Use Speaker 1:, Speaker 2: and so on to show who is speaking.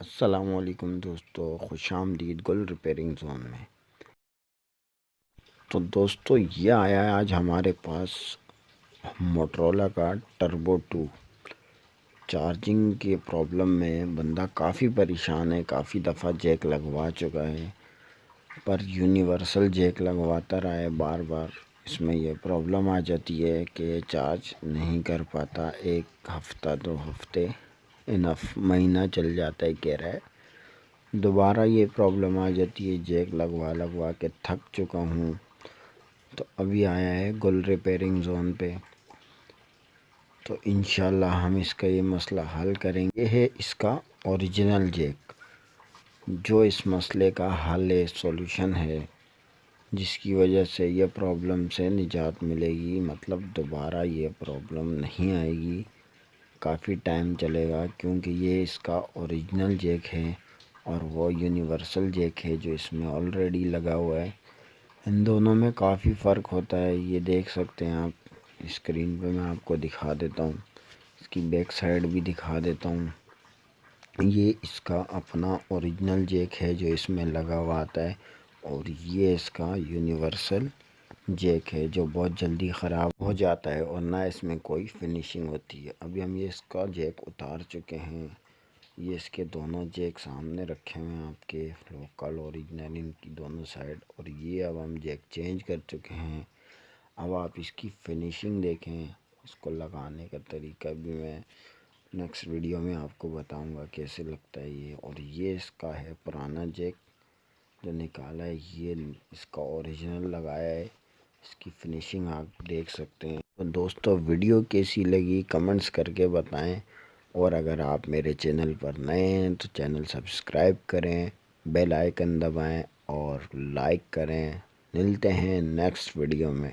Speaker 1: السلام علیکم دوستو، خوش آمدید گل ریپیرنگ زون میں۔ تو دوستو یہ آیا ہے آج ہمارے پاس موٹرولا کا ٹربو 2 چارجنگ کے پرابلم میں بندہ کافی پریشان ہے، کافی دفعہ جیک لگوا چکا ہے پر یونیورسل جیک لگواتا رہا ہے، بار بار اس میں یہ پرابلم آ جاتی ہے کہ چارج نہیں کر پاتا۔ ایک ہفتہ 2 ہفتے انف مہینہ چل جاتا ہے، کہہ رہا ہے دوبارہ یہ پرابلم آ جاتی ہے، جیک لگوا کے تھک چکا ہوں۔ تو ابھی آیا ہے گل ریپیرنگ زون پہ، تو انشاءاللہ ہم اس کا یہ مسئلہ حل کریں گے۔ یہ ہے اس کا اوریجنل جیک، جو اس مسئلے کا حل سولوشن ہے، جس کی وجہ سے یہ پرابلم سے نجات ملے گی، مطلب دوبارہ یہ پرابلم نہیں آئے گی، کافی ٹائم چلے گا، کیونکہ یہ اس کا اوریجنل جیک ہے اور وہ یونیورسل جیک ہے جو اس میں آلریڈی لگا ہوا ہے۔ ان دونوں میں کافی فرق ہوتا ہے، یہ دیکھ سکتے ہیں آپ اسکرین پہ، میں آپ کو دکھا دیتا ہوں، اس کی بیک سائیڈ بھی دکھا دیتا ہوں۔ یہ اس کا اپنا اوریجنل جیک ہے جو اس میں لگا ہوا آتا ہے، اور یہ اس کا یونیورسل جیک ہے جو بہت جلدی خراب ہو جاتا ہے اور نہ اس میں کوئی فنیشنگ ہوتی ہے۔ ابھی ہم یہ اس کا جیک اتار چکے ہیں، یہ اس کے دونوں جیک سامنے رکھے ہوئے ہیں آپ کے، لوکل اوریجنل، ان کی دونوں سائیڈ، اور یہ اب ہم جیک چینج کر چکے ہیں۔ اب آپ اس کی فنیشنگ دیکھیں، اس کو لگانے کا طریقہ بھی میں نیکسٹ ویڈیو میں آپ کو بتاؤں گا کیسے لگتا ہے یہ۔ اور یہ اس کا ہے پرانا جیک جو نکالا ہے، یہ اس کا اوریجنل لگایا ہے، اس کی فنیشنگ آپ دیکھ سکتے ہیں۔ تو دوستو ویڈیو کیسی لگی کمنٹس کر کے بتائیں، اور اگر آپ میرے چینل پر نئے ہیں تو چینل سبسکرائب کریں، بیل آئیکن دبائیں اور لائک کریں۔ ملتے ہیں نیکسٹ ویڈیو میں۔